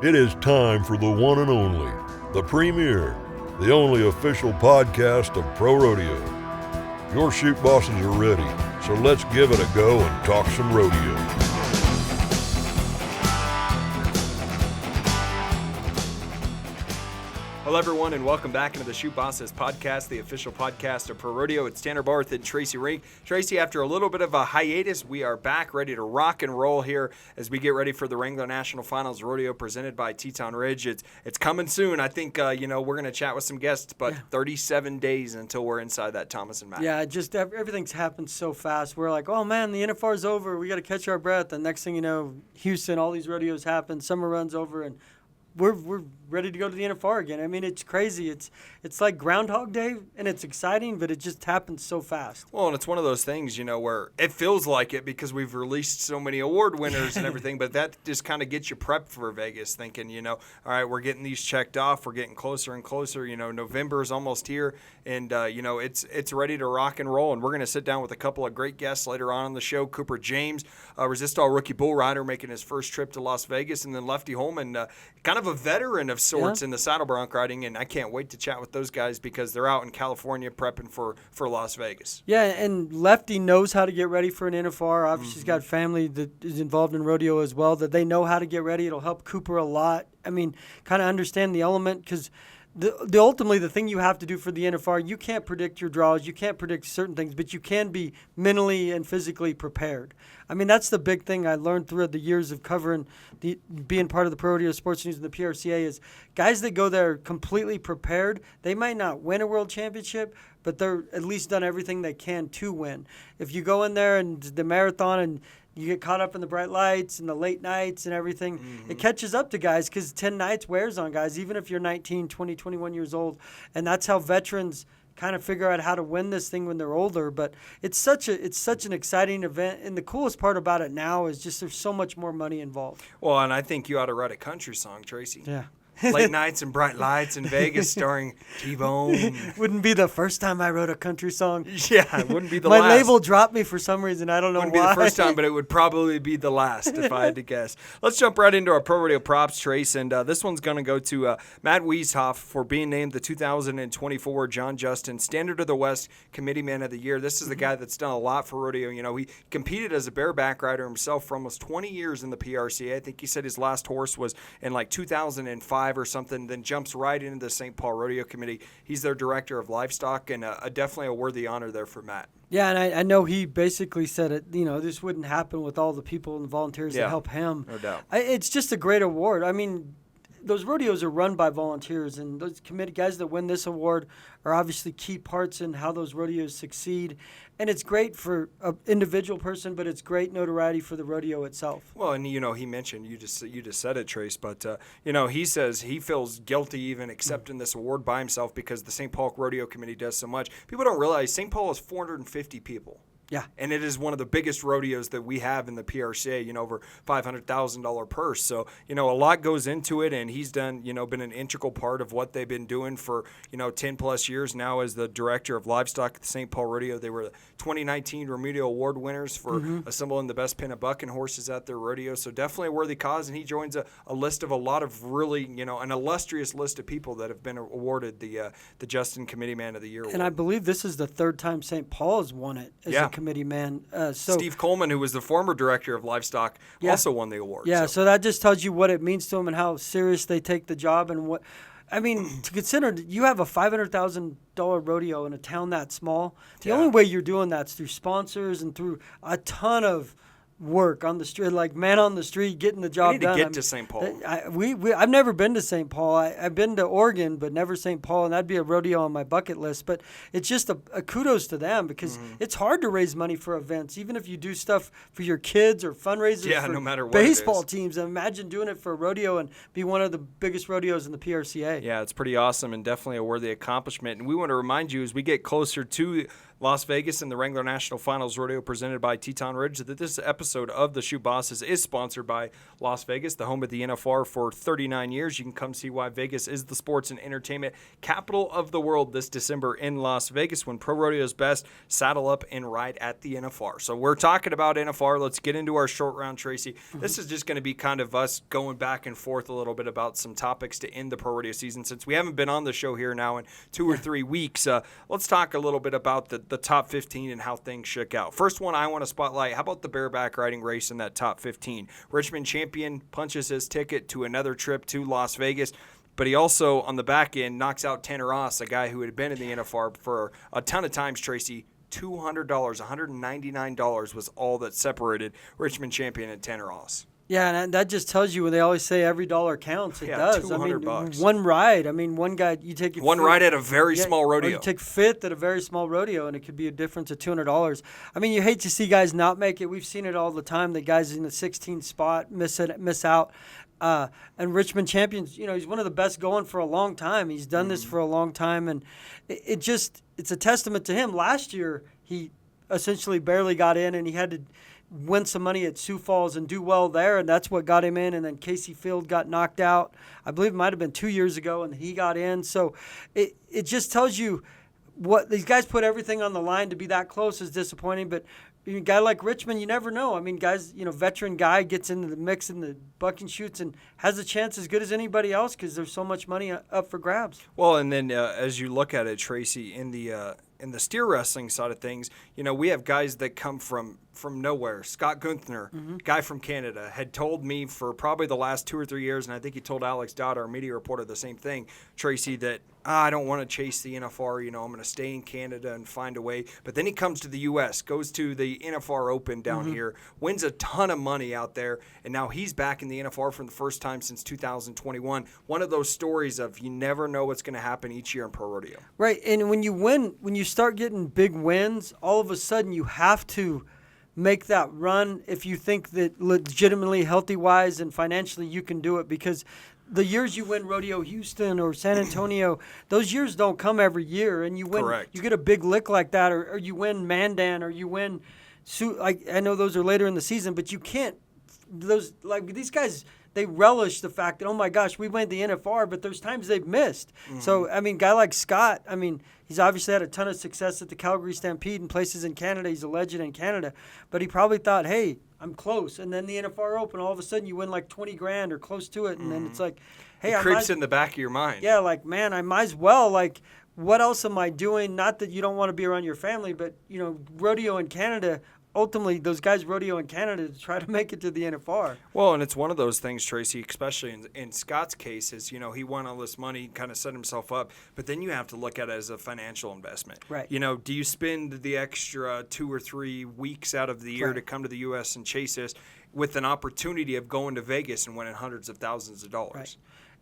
It is time for the one and only, the premier, the only official podcast of Pro Rodeo. Your Chute Bosses are ready, so let's give it a go and talk some rodeo. Hello, everyone, and welcome back into the Chute Bosses podcast, the official podcast of Pro Rodeo. It's Tanner Barth and Tracy Rink. Tracy, after a little bit of a hiatus, we are back ready to rock and roll here as we get ready for the Wrangler National Finals Rodeo presented by Teton Ridge. It's coming soon. I think, we're going to chat with some guests, but 37 days until we're inside that Thomas and Mack. Yeah, just everything's happened so fast. We're like, oh, man, the NFR's over. We got to catch our breath. And next thing you know, Houston, all these rodeos happen. Summer runs over, and we're ready to go to the NFR again. I mean, it's crazy. It's like Groundhog Day, and it's exciting, but it just happens so fast. Well, and it's one of those things, where it feels like it because we've released so many award winners and everything, but that just kind of gets you prepped for Vegas, thinking, all right, we're getting these checked off. We're getting closer and closer. November is almost here, and, it's ready to rock and roll, and we're going to sit down with a couple of great guests later on the show. Cooper James, Resistol Rookie Bull Rider, making his first trip to Las Vegas, and then Lefty Holman, kind of a veteran of sorts in the saddle bronc riding, and I can't wait to chat with those guys because they're out in California prepping for Las Vegas. Yeah, and Lefty knows how to get ready for an NFR. Obviously, he's got family that is involved in rodeo as well, that they know how to get ready. It'll help Cooper a lot. I mean, kind of understand the element because ultimately the thing you have to do for the NFR, you can't predict your draws, you can't predict certain things, but you can be mentally and physically prepared. I mean, that's the big thing I learned throughout the years of covering being part of the Pro Rodeo Sports News and the PRCA is guys that go there completely prepared, they might not win a world championship, but they're at least done everything they can to win. If you go in there and the marathon and you get caught up in the bright lights and the late nights and everything, it catches up to guys because 10 nights wears on guys, even if you're 19, 20, 21 years old. And that's how veterans kind of figure out how to win this thing when they're older. But it's such an exciting event. And the coolest part about it now is just there's so much more money involved. Well, and I think you ought to write a country song, Tracy. Yeah. Late nights and bright lights in Vegas starring T-Bone. Wouldn't be the first time I wrote a country song. Yeah, it wouldn't be the last. My label dropped me for some reason. I don't know why. Wouldn't be the first time, but it would probably be the last if I had to guess. Let's jump right into our Pro Rodeo props, Trace. And this one's going to go to Matt Wieshoff for being named the 2024 John Justin Standard of the West Committee Man of the Year. This is the guy that's done a lot for rodeo. He competed as a bareback rider himself for almost 20 years in the PRCA. I think he said his last horse was in like 2005 or something, then jumps right into the St. Paul Rodeo Committee. He's their director of livestock, and definitely a worthy honor there for Matt. Yeah, and I know he basically said it, this wouldn't happen with all the people and the volunteers that help him. No doubt. It's just a great award. I mean, those rodeos are run by volunteers, and those committee guys that win this award are obviously key parts in how those rodeos succeed. And it's great for an individual person, but it's great notoriety for the rodeo itself. Well, and he mentioned you just said it, Trace, but he says he feels guilty even accepting this award by himself because the St. Paul Rodeo Committee does so much. People don't realize St. Paul is 450 people. Yeah. And it is one of the biggest rodeos that we have in the PRCA, over $500,000 purse. So, a lot goes into it, and he's done, been an integral part of what they've been doing for, 10 plus years now as the director of livestock at the St. Paul Rodeo. They were the 2019 Rodeo Award winners for assembling the best pin of bucking horses at their rodeo. So definitely a worthy cause, and he joins a list of a lot of really, an illustrious list of people that have been awarded the Justin Committee Man of the Year award. And I believe this is the third time St. Paul has won it as a committee man. Steve Coleman, who was the former director of livestock, also won the award. Yeah, so that just tells you what it means to them and how serious they take the job and what. I mean, to consider you have a $500,000 rodeo in a town that small. The only way you're doing that's through sponsors and through a ton of work on the street, like man on the street getting the job done. We need to get to St. Paul. I've never been to St. Paul. I've been to Oregon, but never St. Paul, and that'd be a rodeo on my bucket list. But it's just a kudos to them because it's hard to raise money for events, even if you do stuff for your kids or fundraisers for no matter what baseball teams. Imagine doing it for a rodeo and be one of the biggest rodeos in the PRCA. Yeah, it's pretty awesome and definitely a worthy accomplishment. And we want to remind you as we get closer to Las Vegas and the Wrangler National Finals Rodeo presented by Teton Ridge. This episode of the Chute Bosses is sponsored by Las Vegas, the home of the NFR for 39 years. You can come see why Vegas is the sports and entertainment capital of the world this December in Las Vegas. When Pro Rodeo's best, saddle up and ride at the NFR. So we're talking about NFR. Let's get into our short round, Tracy. This is just going to be kind of us going back and forth a little bit about some topics to end the Pro Rodeo season. Since we haven't been on the show here now in 2 or 3 weeks, let's talk a little bit about the top 15 and how things shook out. First one I want to spotlight, how about the bareback riding race in that top 15? Richmond champion punches his ticket to another trip to Las Vegas, but he also, on the back end, knocks out Tanner Ross, a guy who had been in the NFR for a ton of times, Tracy. $200, $199 was all that separated Richmond champion and Tanner Ross. Yeah, and that just tells you when they always say every dollar counts. It does. $200. One ride. I mean, one guy, you take one ride at a very small rodeo. You take fifth at a very small rodeo, and it could be a difference of $200. I mean, you hate to see guys not make it. We've seen it all the time. The guys in the 16th spot miss out. And Richmond champions, he's one of the best going for a long time. He's done this for a long time, and it's a testament to him. Last year, he essentially barely got in, and he had to win some money at Sioux Falls and do well there, and that's what got him in. And then Casey Field got knocked out. I believe it might have been 2 years ago, and he got in. So it just tells you what these guys put everything on the line to be that close is disappointing. But a guy like Richmond, you never know. I mean, guys, veteran guy gets into the mix in the bucking shoots and has a chance as good as anybody else because there's so much money up for grabs. Well, and then as you look at it, Tracy, in the steer wrestling side of things, we have guys that come from nowhere. Scott Gunther, guy from Canada, had told me for probably the last 2 or 3 years, and I think he told Alex Dodd, our media reporter, the same thing, Tracy, that I don't want to chase the NFR. I'm going to stay in Canada and find a way. But then he comes to the U.S., goes to the NFR Open down here, wins a ton of money out there, and now he's back in the NFR for the first time since 2021. One of those stories of you never know what's going to happen each year in Pro Rodeo. Right, and when you win, when you start getting big wins, all of a sudden you have to make that run if you think that legitimately healthy-wise and financially you can do it, because the years you win Rodeo Houston or San Antonio, those years don't come every year, and you win. Correct. You get a big lick like that, or you win Mandan, or you win. I know those are later in the season, but you can't. These guys, they relish the fact that, oh my gosh, we went the NFR, but there's times they've missed. So guy like Scott, he's obviously had a ton of success at the Calgary Stampede and places in Canada. He's a legend in Canada, but he probably thought, hey, I'm close. And then the NFR Open, all of a sudden you win like $20,000 or close to it, and then it's like, hey, it creeps in the back of your mind. Yeah, man, I might as well. What else am I doing? Not that you don't want to be around your family, but rodeo in Canada. Ultimately, those guys rodeo in Canada to try to make it to the NFR. Well, and it's one of those things, Tracy, especially in Scott's case, is, he won all this money, kind of set himself up, but then you have to look at it as a financial investment. Right. Do you spend the extra 2 or 3 weeks out of the year to come to the U.S. and chase this with an opportunity of going to Vegas and winning hundreds of thousands of dollars? Right.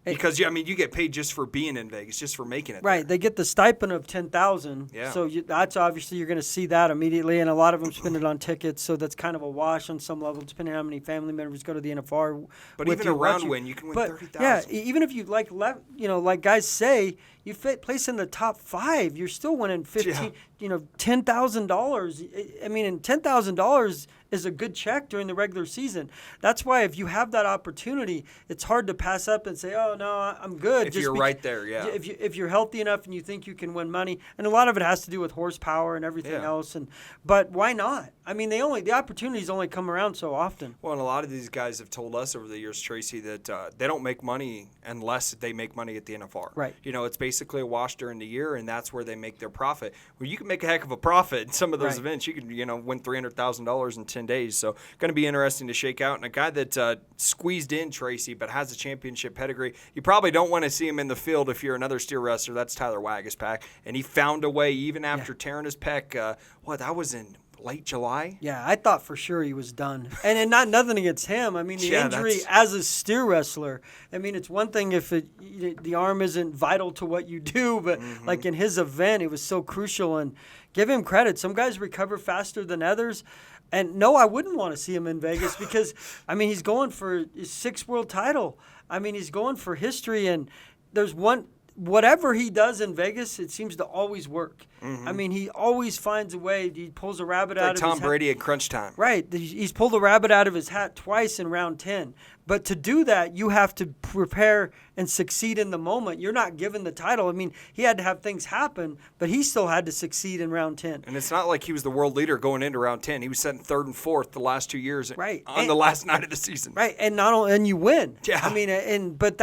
Because you get paid just for being in Vegas, just for making it. Right, there. they get the stipend of $10,000. Yeah. So that's obviously you're going to see that immediately, and a lot of them spend it on tickets. So that's kind of a wash on some level, depending on how many family members go to the NFR. But even a round win, you can win $30,000. Yeah, even if you like guys say, you place in the top 5, you're still winning $10,000. And $10,000 is a good check during the regular season. That's why if you have that opportunity, it's hard to pass up and say, oh, no, I'm good. If you're right there, yeah. If you're healthy enough and you think you can win money. And a lot of it has to do with horsepower and everything else. But why not? The opportunities only come around so often. Well, and a lot of these guys have told us over the years, Tracy, that they don't make money unless they make money at the NFR. Right. It's basically a wash during the year, and that's where they make their profit. Well, you can make a heck of a profit in some of those events. You can, win $300,000 in 10 days. So going to be interesting to shake out. And a guy that squeezed in, Tracy, but has a championship pedigree, you probably don't want to see him in the field if you're another steer wrestler. That's Tyler Wagaspack. And he found a way, even after tearing his pec. That was in late July? Yeah, I thought for sure he was done. And nothing against him. The injury as a steer wrestler, it's one thing if the arm isn't vital to what you do, but like in his event, it was so crucial. And give him credit. Some guys recover faster than others. And no, I wouldn't want to see him in Vegas because, he's going for his 6th world title. He's going for history. And there's one whatever he does in Vegas, it seems to always work. I mean, he always finds a way. He pulls a rabbit out of his hat. Tom Brady at crunch time. Right. He's pulled a rabbit out of his hat twice in round 10. But to do that, you have to prepare and succeed in the moment. You're not given the title. I mean, he had to have things happen, but he still had to succeed in round 10. And it's not like he was the world leader going into round 10. He was sitting 3rd and 4th the last 2 years on the last night of the season. Right. And not only, and you win. Yeah. I mean, but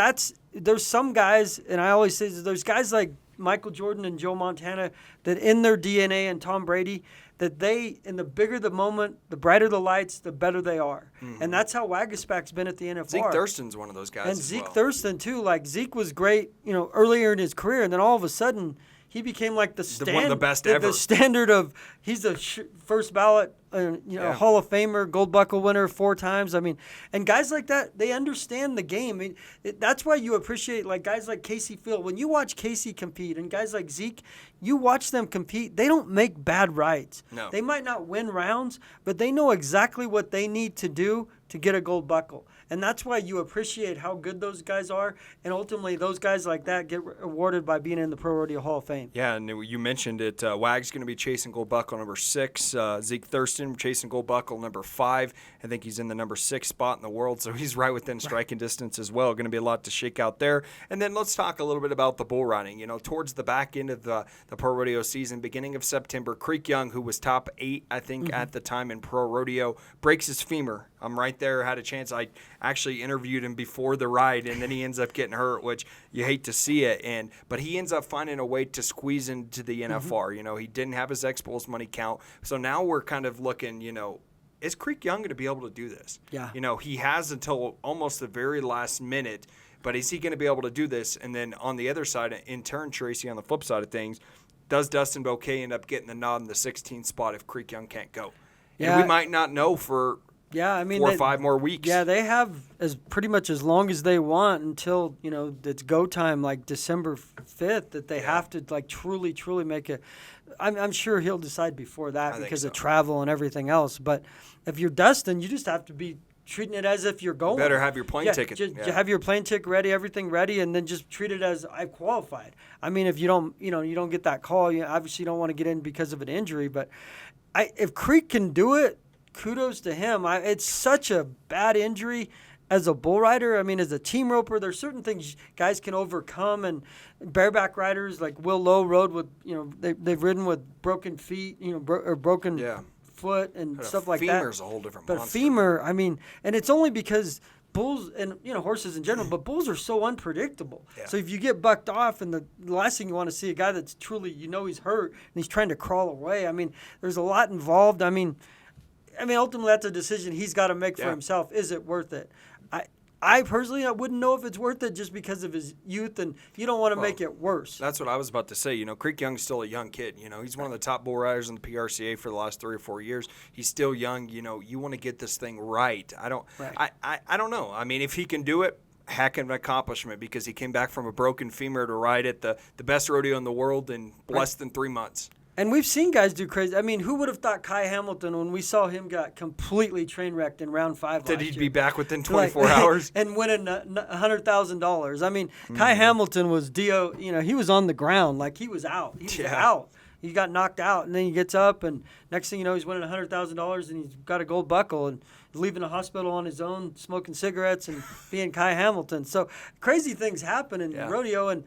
there's some guys, and I always say there's guys like Michael Jordan and Joe Montana that in their DNA, and Tom Brady, that the bigger the moment, the brighter the lights, the better they are. And that's how Waguspac's been at the NFR. Zeke Thurston's one of those guys. And Zeke Thurston, too. Like, Zeke was great, earlier in his career, and then all of a sudden, he became like one of the best ever. The standard of, he's a first ballot, Hall of Famer, gold buckle winner 4 times. I mean, and guys like that, they understand the game. I mean, that's why you appreciate like guys like Casey Field. When you watch Casey compete and guys like Zeke, you watch them compete. They don't make bad rides. No. They might not win rounds, but they know exactly what they need to do to get a gold buckle. And that's why you appreciate how good those guys are. And ultimately, those guys like that get awarded by being in the Pro Rodeo Hall of Fame. Yeah, and you mentioned it. Wag's going to be chasing gold buckle number 6. Zeke Thurston chasing gold buckle number 5. I think he's in the number 6 spot in the world, so he's right within striking distance as well. Going to be a lot to shake out there. And then let's talk a little bit about the bull riding. Towards the back end of the Pro Rodeo season, beginning of September, Creek Young, who was top 8, I think, at the time in Pro Rodeo, breaks his femur. I'm right there, had a chance. I actually interviewed him before the ride, and then he ends up getting hurt, which you hate to see it. But he ends up finding a way to squeeze into the NFR. He didn't have his X-Bulls money count. So now we're kind of looking, is Creek Young going to be able to do this? Yeah. He has until almost the very last minute, but is he going to be able to do this? And then on the other side, in turn, Tracy, on the flip side of things, does Dustin Bouquet end up getting the nod in the 16th spot if Creek Young can't go? Yeah. And we might not know for 4 or 5 more weeks. Yeah, they have pretty much as long as they want until, it's go time, like December 5th, that they have to, like, truly make it. I'm sure he'll decide before that because of travel and everything else. But if you're Dustin, you just have to be treating it as if you're going. You better have your plane ticket. Just have your plane ticket ready, everything ready, and then just treat it as I've qualified. I mean, if you don't get that call, you obviously don't want to get in because of an injury. But if Creek can do it, kudos to him. It's such a bad injury as a bull rider. I mean, as a team roper, there's certain things guys can overcome, and bareback riders like Will Lowe rode with, they've ridden with broken feet, or broken foot and stuff like that. Femur's a whole different monster. But femur, I mean, and it's only because bulls and horses in general, but bulls are so unpredictable. Yeah. So if you get bucked off, and the last thing you want to see a guy that's truly he's hurt and he's trying to crawl away. I mean, there's a lot involved. I mean, ultimately, that's a decision he's got to make for himself. Is it worth it? I personally, I wouldn't know if it's worth it just because of his youth, and you don't want to make it worse. That's what I was about to say. Creek Young's still a young kid. He's one of the top bull riders in the PRCA for the last 3 or 4 years. He's still young. You want to get this thing right. I don't know. I mean, if he can do it, heck of an accomplishment, because he came back from a broken femur to ride at the best rodeo in the world in less than 3 months. And we've seen guys do crazy. I mean, who would have thought Kai Hamilton, when we saw him got completely train wrecked in round 5 that he'd be back within 24 hours and winning $100,000? I mean, Kai Hamilton was he was on the ground, like he was out. He was out. He got knocked out, and then he gets up, and next thing you know, he's winning $100,000, and he's got a gold buckle, and leaving the hospital on his own, smoking cigarettes, and being Kai Hamilton. So crazy things happen in rodeo, and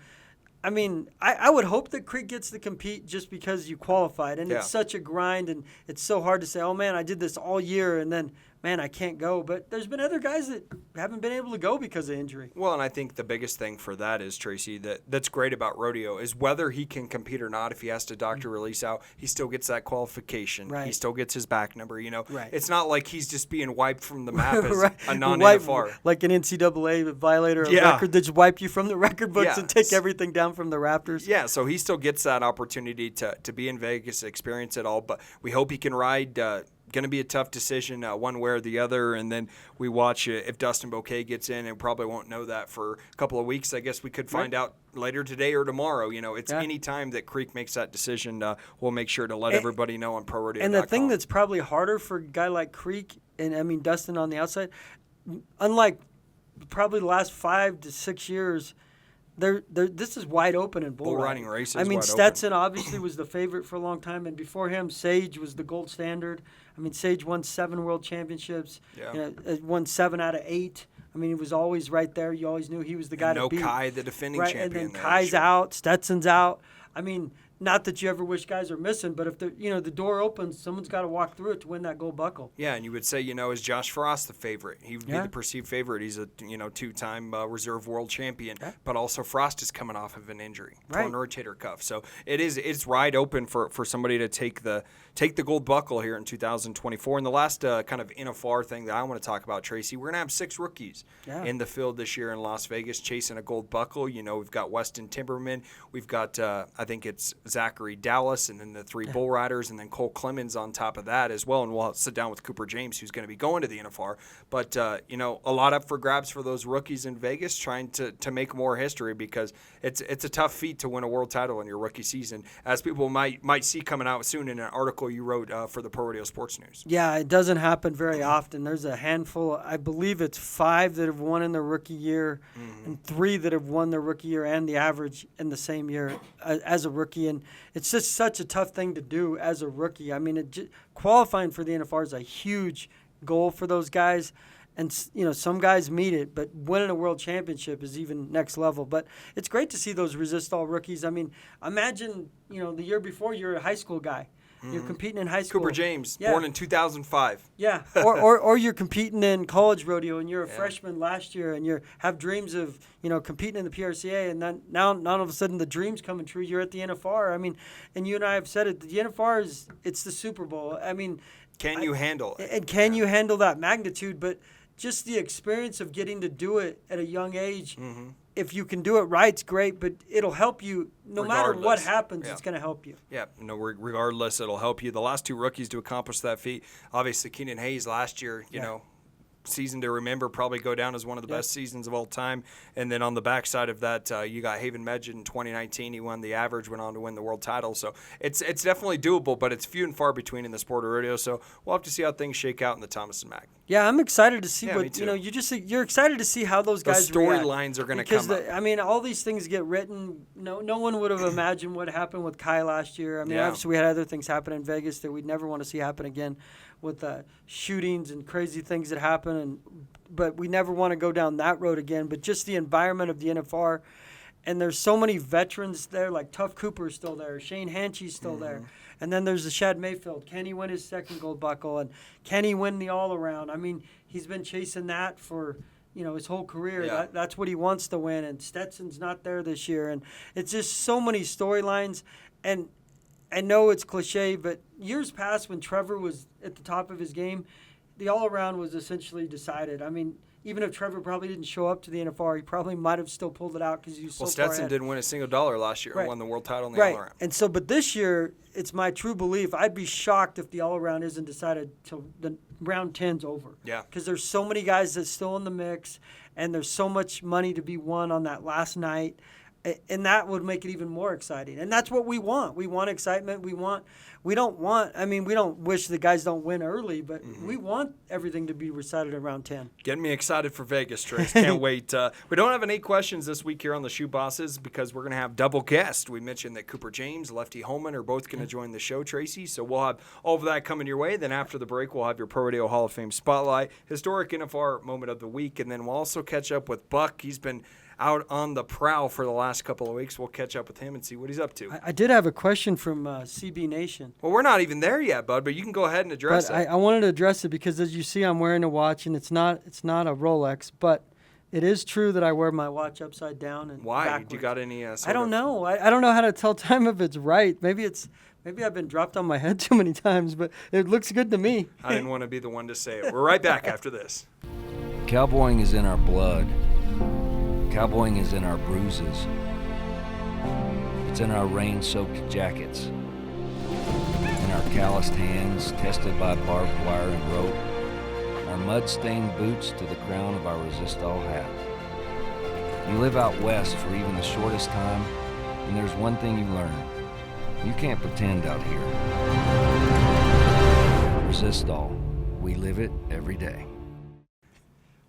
I mean, I would hope that Creek gets to compete just because you qualified. And it's such a grind, and it's so hard to say, oh, man, I did this all year, and then, man, I can't go. But there's been other guys that haven't been able to go because of injury. Well, and I think the biggest thing for that is, Tracy, that's great about rodeo is whether he can compete or not. If he has to doctor release out, he still gets that qualification. Right. He still gets his back number. Right. It's not like he's just being wiped from the map as a non-NFR. Like an NCAA violator of record that just wipe you from the record books and take everything down from the Raptors. Yeah, so he still gets that opportunity to be in Vegas, experience it all. But we hope he can ride. Going to be a tough decision one way or the other, and then we watch if Dustin Bouquet gets in, and probably won't know that for a couple of weeks. I guess we could find out later today or tomorrow. It's any time that Creek makes that decision, we'll make sure to let everybody know on PRORODEO.com. And the thing that's probably harder for a guy like Creek, and I mean Dustin on the outside, unlike probably the last 5 to 6 years, this is wide open in bull riding races. I mean, wide Stetson open. obviously was the favorite for a long time, and before him, Sage was the gold standard. I mean, Sage won 7 world championships. Yeah. Won 7 out of 8. I mean, he was always right there. You always knew he was the guy to beat. Kai, the defending champion. And then there, Kai's out, Stetson's out. I mean, not that you ever wish guys are missing, but if the door opens, someone's got to walk through it to win that gold buckle. Yeah, and you would say, is Josh Frost the favorite? He would be the perceived favorite. He's a 2-time reserve world champion, but also Frost is coming off of an injury, torn rotator cuff. So it's wide open for somebody to take the gold buckle here in 2024. And the last kind of NFR thing that I want to talk about, Tracy, we're gonna have 6 rookies in the field this year in Las Vegas chasing a gold buckle. We've got Weston Timberman, we've got I think it's Zachary Dallas, and then the 3 bull riders, and then Cole Clemens on top of that as well. And we'll sit down with Cooper James, who's going to be going to the NFR. But, a lot up for grabs for those rookies in Vegas, trying to make more history, because it's a tough feat to win a world title in your rookie season, as people might see coming out soon in an article you wrote for the PRORODEO Sports News. Yeah, it doesn't happen very often. There's a handful, I believe it's 5 that have won in their rookie year, and 3 that have won their rookie year and the average in the same year as a rookie. And it's just such a tough thing to do as a rookie. I mean, qualifying for the NFR is a huge goal for those guys. And, some guys meet it, but winning a world championship is even next level. But it's great to see those Resistol rookies. I mean, imagine, the year before you're a high school guy. You're competing in high school. Cooper James, born in 2005. Yeah, or you're competing in college rodeo, and you're a freshman last year, and you have dreams of competing in the PRCA, and then now all of a sudden the dream's coming true. You're at the NFR. I mean, and you and I have said it. The NFR it's the Super Bowl. I mean, can you handle it? And can you handle that magnitude? But just the experience of getting to do it at a young age. If you can do it right, it's great, but it'll help you no matter what happens. It's going to help you. Yeah, regardless, it'll help you. The last 2 rookies to accomplish that feat, obviously Keenan Hayes last year, season to remember, probably go down as one of the best seasons of all time. And then on the backside of that, you got Haven Medjid in 2019. He won the average, went on to win the world title. So it's definitely doable, but it's few and far between in the sport of rodeo. So we'll have to see how things shake out in the Thomas and Mack. Yeah, I'm excited to see what you're excited to see how those guys react. Storylines are going to come up. I mean, all these things get written. No one would have imagined what happened with Kai last year. I mean, obviously we had other things happen in Vegas that we'd never want to see happen again, with shootings and crazy things that happen. But we never want to go down that road again. But just the environment of the NFR, and there's so many veterans there, like Tough Cooper's still there, Shane Hanchey's still there. And then there's the Shad Mayfield. Can he win his 2nd gold buckle? And can he win the all-around? I mean, he's been chasing that for, his whole career. Yeah. That's what he wants to win. And Stetson's not there this year. And it's just so many storylines. And I know it's cliche, but years past when Trevor was at the top of his game, the all-around was essentially decided. I mean, even if Trevor probably didn't show up to the NFR, he probably might have still pulled it out because he was so far Stetson ahead. didn't win a single dollar last year. Right. Won the world title in the all-around. And so, but this year, it's my true belief. I'd be shocked if the all-around isn't decided till the round 10's over. Yeah. Because there's so many guys that's still in the mix, and there's so much money to be won on that last night. And that would make it even more exciting. And that's what we want. We want excitement. We don't wish the guys don't win early, but we want everything to be recited around 10. Getting me excited for Vegas, Trace. Can't wait. We don't have any questions this week here on the Chute Bosses because we're going to have double guests. We mentioned that Cooper James, Lefty Holman are both going to join the show, Tracy. So we'll have all of that coming your way. Then after the break, we'll have your PRORODEO Hall of Fame Spotlight, Historic NFR Moment of the Week, and then we'll also catch up with Buck. He's been out on the prowl for the last couple of weeks. We'll catch up with him and see what he's up to. I did have a question from CB Nation. Well, we're not even there yet, bud, but you can go ahead and address it. I wanted to address it because, as you see, I'm wearing a watch, and it's not a Rolex, but it is true that I wear my watch upside down and Why? backwards. Do you got any I don't know. I don't know how to tell time if it's right. Maybe I've been dropped on my head too many times, but it looks good to me. I didn't want to be the one to say it. We're right back after this. Cowboying is in our blood. Cowboying is in our bruises. It's in our rain-soaked jackets. In our calloused hands, tested by barbed wire and rope. Our mud-stained boots to the crown of our Resistol hat. You live out west for even the shortest time, and there's one thing you learn. You can't pretend out here. Resistol. We live it every day.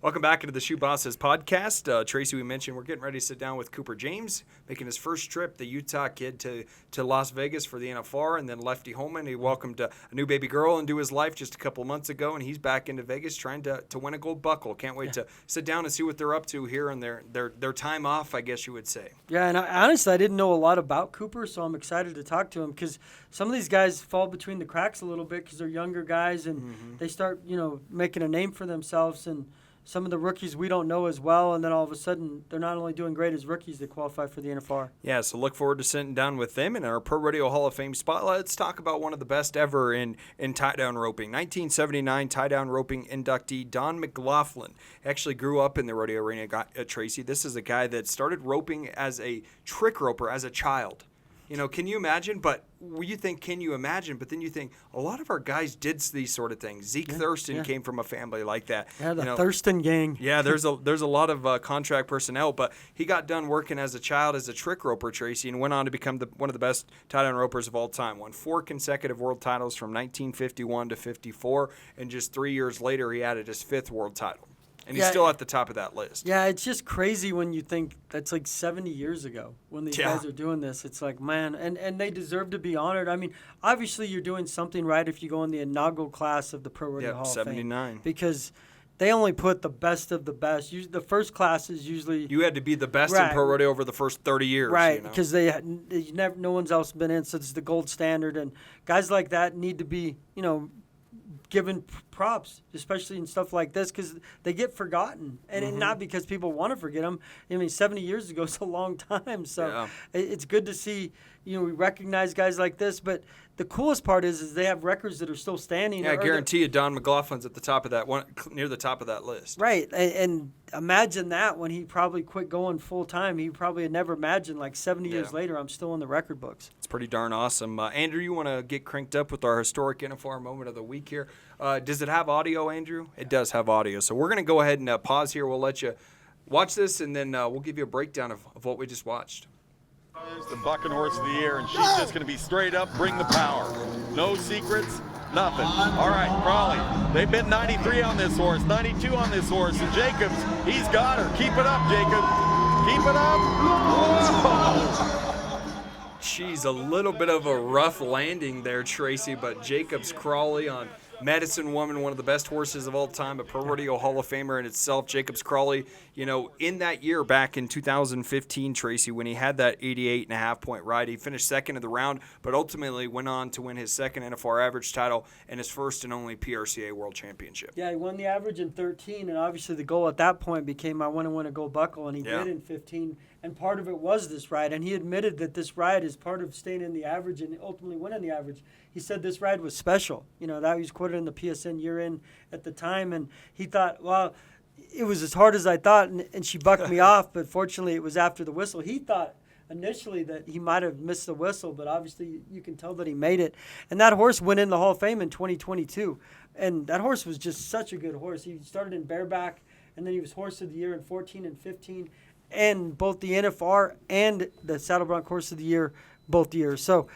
Welcome back into the Chute Bosses podcast. Tracy, we mentioned we're getting ready to sit down with Cooper James, making his first trip, the Utah kid, to Las Vegas for the NFR, and then Lefty Holman. He welcomed a new baby girl into his life just a couple months ago, and he's back into Vegas trying to win a gold buckle. Can't wait to sit down and see what they're up to here on their time off, I guess you would say. Yeah, and honestly, I didn't know a lot about Cooper, so I'm excited to talk to him because some of these guys fall between the cracks a little bit because they're younger guys and they start, making a name for themselves, and some of the rookies we don't know as well, and then all of a sudden they're not only doing great as rookies, they qualify for the NFR. Yeah, so look forward to sitting down with them in our Pro Rodeo Hall of Fame spotlight. Let's talk about one of the best ever in tie-down roping. 1979 tie-down roping inductee Don McLaughlin actually grew up in the rodeo arena at Tracy. This is a guy that started roping as a trick roper as a child. Can you imagine? But you think, can you imagine? But then you think, a lot of our guys did these sort of things. Zeke Thurston came from a family like that. Yeah, the Thurston gang. Yeah, there's a lot of contract personnel, but he got done working as a child as a trick roper, Tracy, and went on to become one of the best tie-down ropers of all time. Won 4 consecutive world titles from 1951 to 54, and just 3 years later, he added his 5th world title. And he's still at the top of that list. Yeah, it's just crazy when you think that's like 70 years ago when these guys are doing this. It's like, man, and they deserve to be honored. I mean, obviously you're doing something right if you go in the inaugural class of the Pro Rodeo Hall of Fame. 79. Because they only put the best of the best. The first class is usually... You had to be the best in Pro Rodeo over the first 30 years. Right, because no one's else been in, so it's the gold standard. And guys like that need to be, given props, especially in stuff like this, because they get forgotten, and not because people want to forget them. 70 years ago is a long time, so it's good to see. We recognize guys like this, but the coolest part is they have records that are still standing. Yeah, I guarantee you, Don McLaughlin's at the top of that one, near the top of that list. Right, and imagine that when he probably quit going full time, he probably had never imagined 70 years later, I'm still in the record books. It's pretty darn awesome. Andrew, you want to get cranked up with our historic NFR moment of the week here? Does it have audio, Andrew? It does have audio, so we're going to go ahead and pause here. We'll let you watch this, and then we'll give you a breakdown of what we just watched. The bucking horse of the year, and she's just going to be straight up, bring the power. No secrets, nothing. All right, Crawley. They've been 93 on this horse, 92 on this horse, and Jacobs, he's got her. Keep it up, Jacob. Keep it up. Whoa. She's a little bit of a rough landing there, Tracy, but Jacobs Crawley on Medicine Woman, one of the best horses of all time, a Pro Rodeo Hall of Famer in itself. Jacobs Crawley, in that year back in 2015, Tracy, when he had that 88.5-point ride, he finished second in the round, but ultimately went on to win his second NFR average title and his first and only PRCA World Championship. Yeah, he won the average in 13, and obviously the goal at that point became I want to win a gold buckle, and he did in 15. And part of it was this ride, and he admitted that this ride is part of staying in the average and ultimately winning the average. He said this ride was special. That was quoted in the PSN year in at the time, and he thought, well, it was as hard as I thought, and she bucked me off, but fortunately it was after the whistle. He thought initially that he might have missed the whistle, but obviously you can tell that he made it. And that horse went in the Hall of Fame in 2022, and that horse was just such a good horse. He started in bareback, and then he was Horse of the Year in 14 and 15, and both the NFR and the Saddle Bronc Horse of the Year both years. So,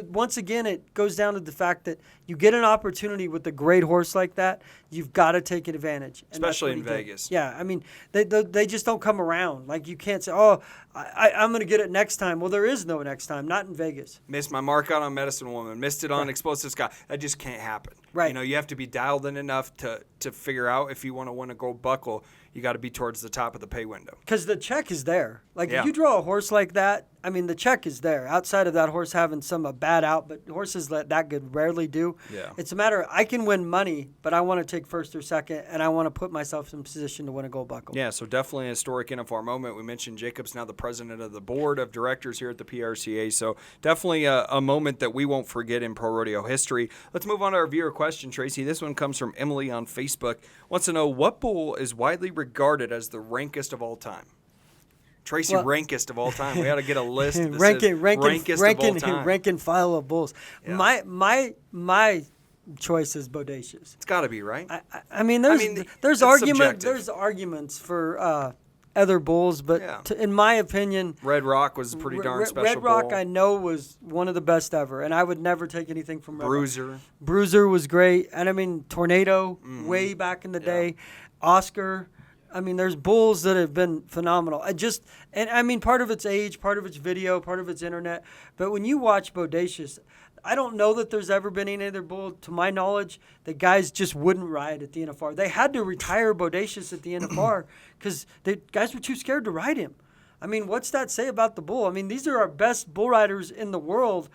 once again, it goes down to the fact that you get an opportunity with a great horse like that, you've got to take advantage. Especially in Vegas. Yeah, they just don't come around. You can't say, I'm going to get it next time. Well, there is no next time, not in Vegas. Missed my mark out on Medicine Woman, missed it on Explosive Sky. That just can't happen. Right. You have to be dialed in enough to figure out if you want to win a gold buckle, you got to be towards the top of the pay window. Because the check is there. If you draw a horse like that, the check is there. Outside of that horse having a bad out, but horses that good rarely do. Yeah. It's a matter of, I can win money, but I want to take first or second, and I want to put myself in position to win a gold buckle. Yeah, so definitely a historic NFR moment. We mentioned Jacobs now the president of the board of directors here at the PRCA, so definitely a moment that we won't forget in pro rodeo history. Let's move on to our viewer question, Tracy. This one comes from Emily on Facebook. Wants to know, what bull is widely regarded as the rankest of all time? Tracy, rankest of all time. We got to get a list. Rankest of all time. Rank and file of bulls. Yeah. My choice is Bodacious. It's got to be, right? There's arguments for other bulls, but in my opinion, Red Rock was a pretty darn special Red Rock, bull. I know, was one of the best ever, and I would never take anything from Red Bruiser. Rock. Bruiser was great, and Tornado way back in the day. Oscar. I mean, there's bulls that have been phenomenal. Part of it's age, part of it's video, part of it's internet. But when you watch Bodacious, I don't know that there's ever been any other bull, to my knowledge, that guys just wouldn't ride at the NFR. They had to retire Bodacious at the NFR because the guys were too scared to ride him. I mean, what's that say about the bull? I mean, these are our best bull riders in the world,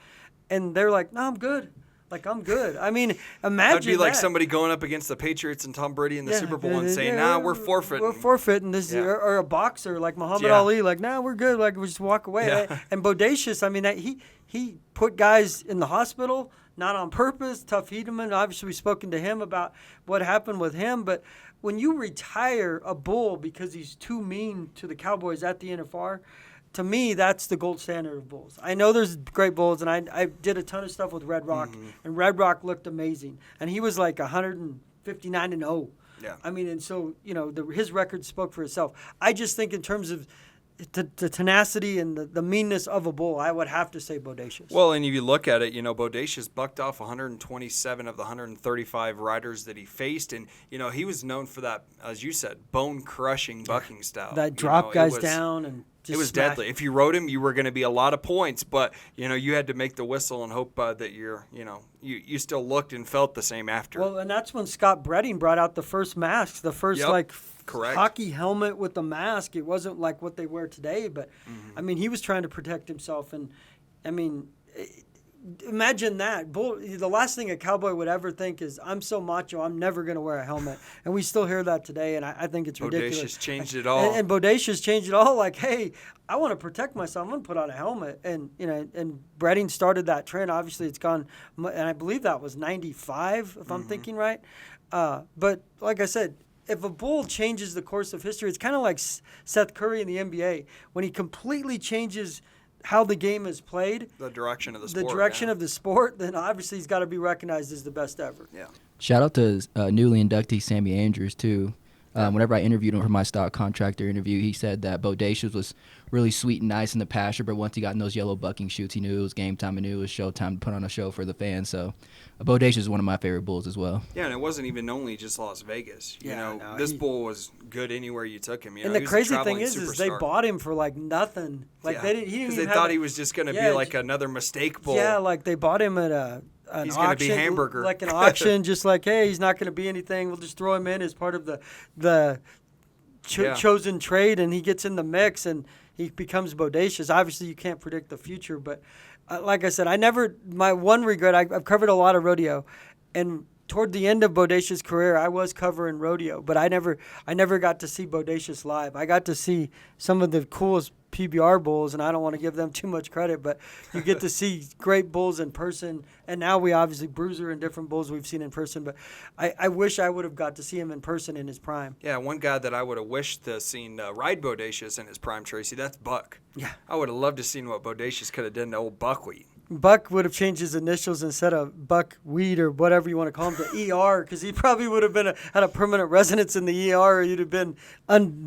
and they're like, no, I'm good. Like, I'm good. I mean, imagine that'd be like somebody going up against the Patriots and Tom Brady in the Super Bowl and saying, nah, we're forfeiting. We're forfeiting this. Or a boxer like Muhammad Ali, like, nah, we're good. Like, we just walk away. Yeah. And Bodacious, I mean, he put guys in the hospital, not on purpose. Tough Hedeman, obviously we've spoken to him about what happened with him. But when you retire a bull because he's too mean to the Cowboys at the NFR, to me, that's the gold standard of bulls. I know there's great bulls, and I did a ton of stuff with Red Rock, and Red Rock looked amazing. And he was like 159-0. Yeah. I mean, and so, his record spoke for itself. I just think in terms of the tenacity and the meanness of a bull, I would have to say Bodacious. Well, and if you look at it, Bodacious bucked off 127 of the 135 riders that he faced, and he was known for that, as you said, bone-crushing bucking style. That drop guys down and just it was smash. deadly. If you rode him, you were going to be a lot of points, but you had to make the whistle and hope that you still looked and felt the same after. Well, and that's when Scott Bredding brought out the first masks, the first correct hockey helmet with the mask. It wasn't like what they wear today, but I mean, he was trying to protect himself, and I mean, imagine that. The last thing a cowboy would ever think is, I'm so macho, I'm never going to wear a helmet. And we still hear that today, and I think it's ridiculous. Bodacious changed it all. And Bodacious changed it all. Like, hey, I want to protect myself. I'm going to put on a helmet. And, and Bredding started that trend. Obviously, it's gone, and I believe that was 95, if I'm thinking right. But like I said, if a bull changes the course of history, it's kind of like Seth Curry in the NBA. When he completely changes how the game is played, the direction of the sport, then obviously he's got to be recognized as the best ever. Yeah. Shout out to newly inductee Sammy Andrews too. Whenever I interviewed him for my stock contractor interview, he said that Bodacious was really sweet and nice in the pasture, but once he got in those yellow bucking chutes, he knew it was game time and knew it was show time to put on a show for the fans. So Bodacious is one of my favorite bulls as well. Yeah, and it wasn't even only just Las Vegas. This bull was good anywhere you took him. And the crazy thing is they bought him for like nothing. Like they thought he was just going to be like another mistake bull. Yeah, like they bought him at an he's auction, going to be hamburger. like an auction, just like, hey, he's not going to be anything. We'll just throw him in as part of the chosen trade, and he gets in the mix, and he becomes Bodacious. Obviously, you can't predict the future, but like I said, my one regret, I've covered a lot of rodeo, and toward the end of Bodacious' career, I was covering rodeo, but I never got to see Bodacious live. I got to see some of the coolest PBR bulls, and I don't want to give them too much credit, but you get to see great bulls in person, and now we obviously Bruiser and different bulls we've seen in person, but I wish I would have got to see him in person in his prime. Yeah, one guy that I would have wished to seen ride Bodacious in his prime, Tracy, that's Buck. Yeah. I would have loved to seen what Bodacious could have done to old Buckwheat. Buck would have changed his initials instead of Buckwheat or whatever you want to call him to ER, because he probably would have had a permanent residence in the ER, or he'd have been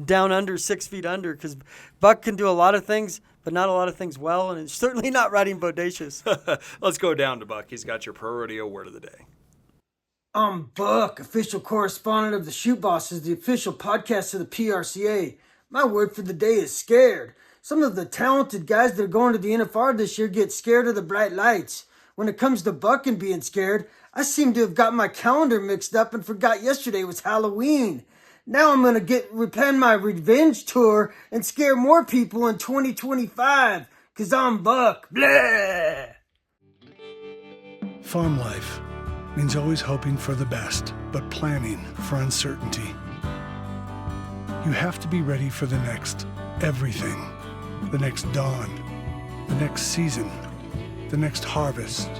down under 6 feet under, because Buck can do a lot of things, but not a lot of things well, and it's certainly not riding Bodacious. Let's go down to Buck. He's got your Pro Rodeo word of the day. I'm Buck, official correspondent of the Chute Bosses, the official podcast of the PRCA. My word for the day is scared. Some of the talented guys that are going to the NFR this year get scared of the bright lights. When it comes to Buck and being scared, I seem to have got my calendar mixed up and forgot yesterday was Halloween. Now I'm going to plan my revenge tour and scare more people in 2025, because I'm Buck. Blah! Farm life means always hoping for the best, but planning for uncertainty. You have to be ready for the next everything. The next dawn, the next season, the next harvest,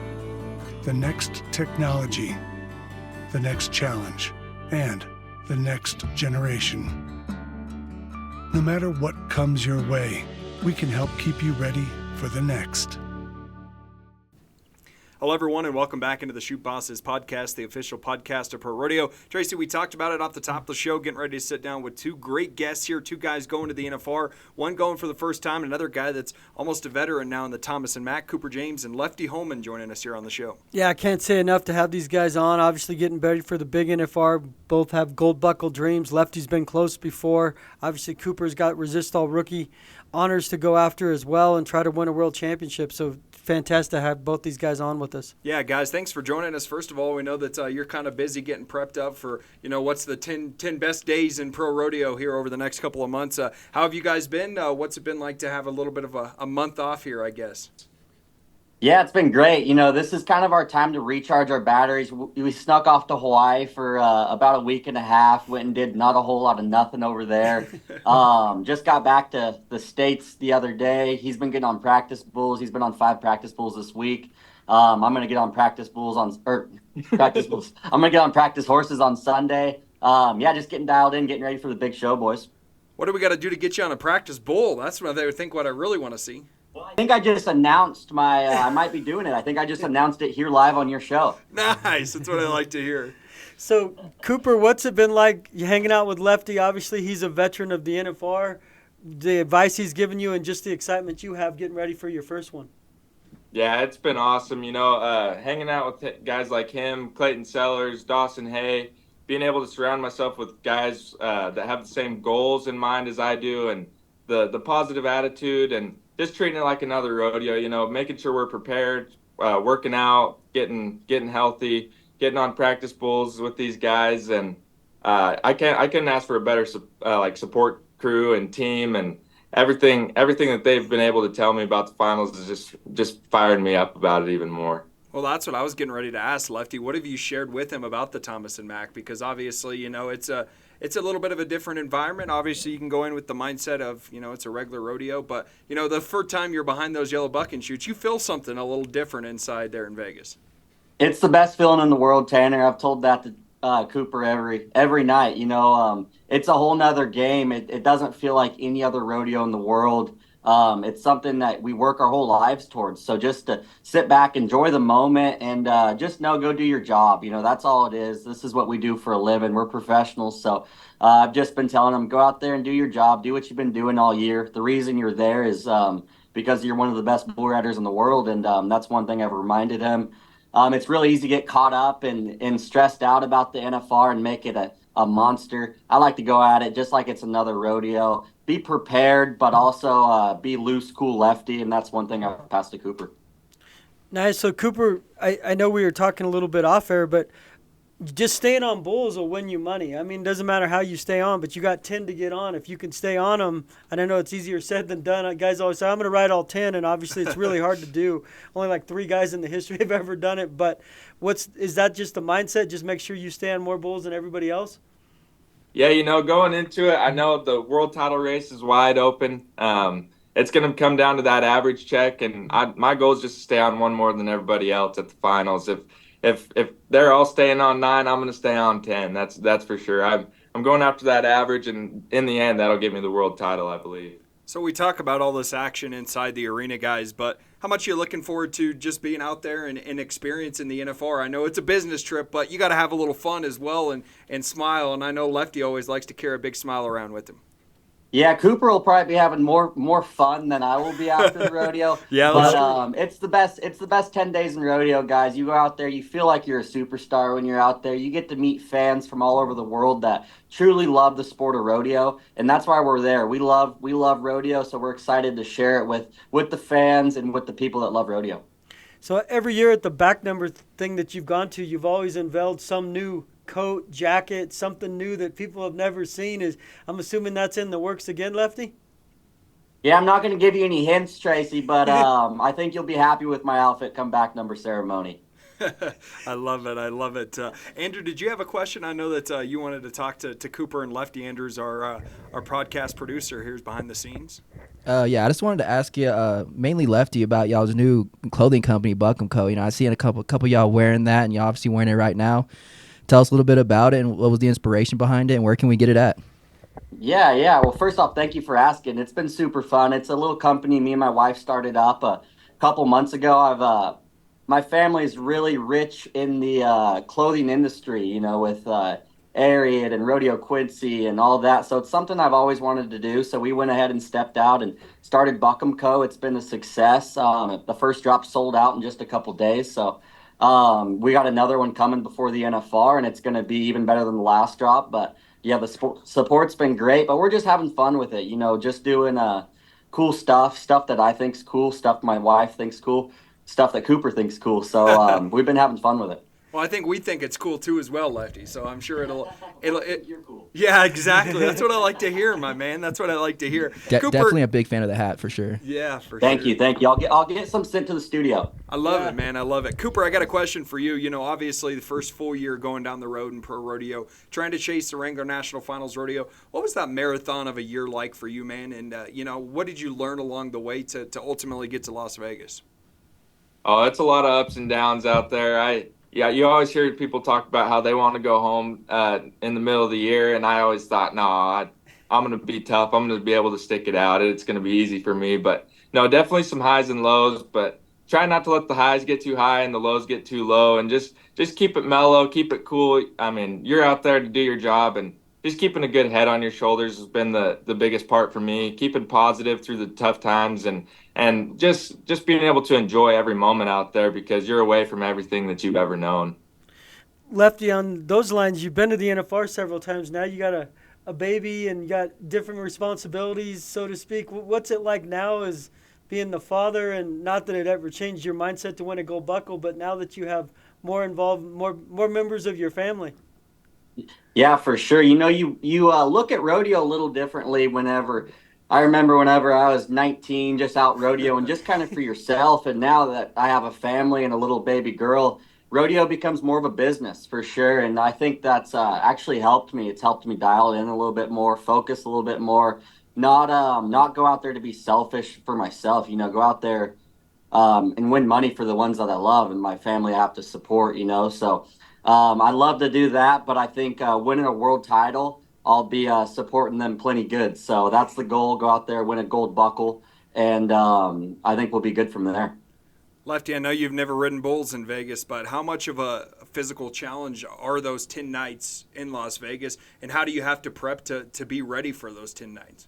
the next technology, the next challenge, and the next generation. No matter what comes your way, we can help keep you ready for the next. Hello, everyone, and welcome back into the Chute Bosses podcast, the official podcast of Pro Rodeo. Tracy, we talked about it off the top of the show, getting ready to sit down with two great guests here, two guys going to the NFR, one going for the first time, another guy that's almost a veteran now in the Thomas Mack Cooper James, and Lefty Holman joining us here on the show. Yeah, I can't say enough to have these guys on. Obviously getting ready for the big NFR. Both have gold buckle dreams. Lefty's been close before. Obviously Cooper's got Resistol Rookie honors to go after as well and try to win a world championship. So fantastic to have both these guys on with us. Yeah, guys, thanks for joining us. First of all, we know that you're kind of busy getting prepped up for, what's the 10 best days in pro rodeo here over the next couple of months. How have you guys been? What's it been like to have a little bit of a month off here, I guess? Yeah, it's been great. This is kind of our time to recharge our batteries. We snuck off to Hawaii for about a week and a half, went and did not a whole lot of nothing over there. Just got back to the States the other day. He's been getting on practice bulls. He's been on 5 practice bulls this week. I'm going to get on practice bulls practice bulls. I'm going to get on practice horses on Sunday. Just getting dialed in, getting ready for the big show, boys. What do we got to do to get you on a practice bull? That's what what I really want to see. I think I just announced I might be doing it. I think I just announced it here live on your show. Nice. That's what I like to hear. So, Cooper, what's it been like you hanging out with Lefty? Obviously, he's a veteran of the NFR. The advice he's given you and just the excitement you have getting ready for your first one. Yeah, it's been awesome. Hanging out with guys like him, Clayton Sellers, Dawson Hay, being able to surround myself with guys that have the same goals in mind as I do, and the positive attitude, and just treating it like another rodeo, making sure we're prepared, working out, getting healthy, getting on practice bulls with these guys. And I couldn't ask for a better support crew and team, and everything that they've been able to tell me about the finals is just firing me up about it even more. Well, that's what I was getting ready to ask, Lefty. What have you shared with him about the Thomas and Mack? Because obviously, it's a little bit of a different environment. Obviously, you can go in with the mindset of, it's a regular rodeo. But, the first time you're behind those yellow bucking chutes, you feel something a little different inside there in Vegas. It's the best feeling in the world, Tanner. I've told that to Cooper every night. It's a whole nother game. It doesn't feel like any other rodeo in the world. It's something that we work our whole lives towards. So just to sit back, enjoy the moment, and just go do your job. That's all it is. This is what we do for a living. We're professionals. So I've just been telling them, go out there and do your job. Do what you've been doing all year. The reason you're there is because you're one of the best bull riders in the world. And that's one thing I've reminded him. It's really easy to get caught up and stressed out about the NFR and make it a monster. I like to go at it just like it's another rodeo. Be prepared, but also be loose, cool Lefty, and that's one thing I've passed to Cooper. Nice. So, Cooper, I know we were talking a little bit off air, but just staying on bulls will win you money. I mean, it doesn't matter how you stay on, but you got 10 to get on. If you can stay on them, and I know it's easier said than done. Guys always say, I'm going to ride all 10, and obviously it's really hard to do. Only like 3 guys in the history have ever done it. But is that just the mindset? Just make sure you stay on more bulls than everybody else? Yeah, going into it, I know the world title race is wide open. It's going to come down to that average check, and my goal is just to stay on one more than everybody else at the finals. If they're all staying on 9, I'm going to stay on 10. That's for sure. I'm going after that average, and in the end, that'll give me the world title, I believe. So we talk about all this action inside the arena, guys, but how much are you looking forward to just being out there and experiencing the NFR? I know it's a business trip, but you got to have a little fun as well and smile, and I know Lefty always likes to carry a big smile around with him. Yeah, Cooper will probably be having more fun than I will be after the rodeo. Yeah, but it's the best 10 days in rodeo, guys. You go out there, you feel like you're a superstar when you're out there. You get to meet fans from all over the world that truly love the sport of rodeo, and that's why we're there. We love rodeo, so we're excited to share it with the fans and with the people that love rodeo. So every year at the back number thing that you've gone to, you've always unveiled some new coat, jacket, something new that people have never seen. I'm assuming that's in the works again, Lefty? Yeah, I'm not going to give you any hints, Tracy, but I think you'll be happy with my outfit come back number ceremony. I love it. Andrew, did you have a question? I know that you wanted to talk to Cooper and Lefty. Andrew's our podcast producer here's behind the scenes. Yeah, I just wanted to ask you, mainly Lefty, about y'all's new clothing company, Buckham Co. I see a couple of y'all wearing that, and y'all obviously wearing it right now. Tell us a little bit about it, and what was the inspiration behind it, and where can we get it at? Yeah. Well, first off, thank you for asking. It's been super fun. It's a little company me and my wife started up a couple months ago. my family's really rich in the clothing industry, you know, with Ariat and Rodeo Quincy and all that. So it's something I've always wanted to do. So we went ahead and stepped out and started Buckham Co. It's been a success. The first drop sold out in just a couple days. So we got another one coming before the NFR, and it's going to be even better than the last drop. But yeah, the support's been great, but we're just having fun with it, you know, just doing cool stuff that I think's cool, stuff my wife thinks cool, stuff that Cooper thinks cool. So we've been having fun with it. Well, I think we think it's cool too as well, Lefty. So I'm sure You're cool. Yeah, exactly. That's what I like to hear, my man. That's what I like to hear. Cooper, definitely a big fan of the hat for sure. Yeah, for Thank sure. you. I'll get some sent to the studio. I love it, man. I love it. Cooper, I got a question for you. You know, obviously the first full year going down the road in pro rodeo, trying to chase the Wrangler National Finals Rodeo. What was that marathon of a year like for you, man? And, you know, what did you learn along the way to ultimately get to Las Vegas? Oh, it's a lot of ups and downs out there. Yeah, you always hear people talk about how they want to go home in the middle of the year, and I always thought, no, I'm going to be tough. I'm going to be able to stick it out. It's going to be easy for me. But, no, definitely some highs and lows, but try not to let the highs get too high and the lows get too low, and just keep it mellow, keep it cool. I mean, you're out there to do your job, and just keeping a good head on your shoulders has been the biggest part for me, keeping positive through the tough times and just being able to enjoy every moment out there because you're away from everything that you've ever known. Lefty, on those lines, you've been to the NFR several times. Now you got a baby and you got different responsibilities, so to speak. What's it like now as being the father, and not that it ever changed your mindset to win a gold buckle, but now that you have more involved, more members of your family? Yeah, for sure. You know, you look at rodeo a little differently whenever I was 19, just out rodeoing, just kind of for yourself. And now that I have a family and a little baby girl, rodeo becomes more of a business for sure. And I think that's actually helped me. It's helped me dial in a little bit more, focus a little bit more, not go out there to be selfish for myself, you know, go out there and win money for the ones that I love and my family I have to support, you know. So I love to do that, but I think winning a world title, I'll be supporting them plenty good. So that's the goal. Go out there, win a gold buckle, and I think we'll be good from there. Lefty, I know you've never ridden bulls in Vegas, but how much of a physical challenge are those 10 nights in Las Vegas, and how do you have to prep to be ready for those 10 nights?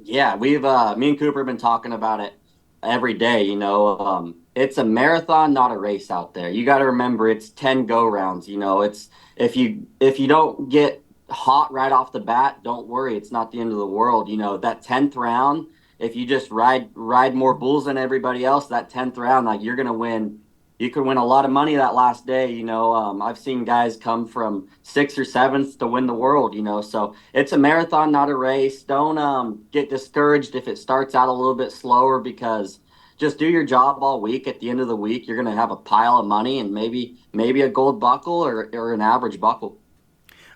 Yeah, we've me and Cooper have been talking about it every day. You know, it's a marathon, not a race out there. You got to remember, it's 10 go rounds. You know, it's if you don't get hot right off the bat, don't worry, it's not the end of the world. You know, that 10th round, if you just ride more bulls than everybody else, that 10th round, like, you're gonna win. You could win a lot of money that last day. You know, I've seen guys come from 6th or 7th to win the world, you know. So it's a marathon, not a race. Don't get discouraged if it starts out a little bit slower, because just do your job all week. At the end of the week, you're going to have a pile of money and maybe a gold buckle or an average buckle.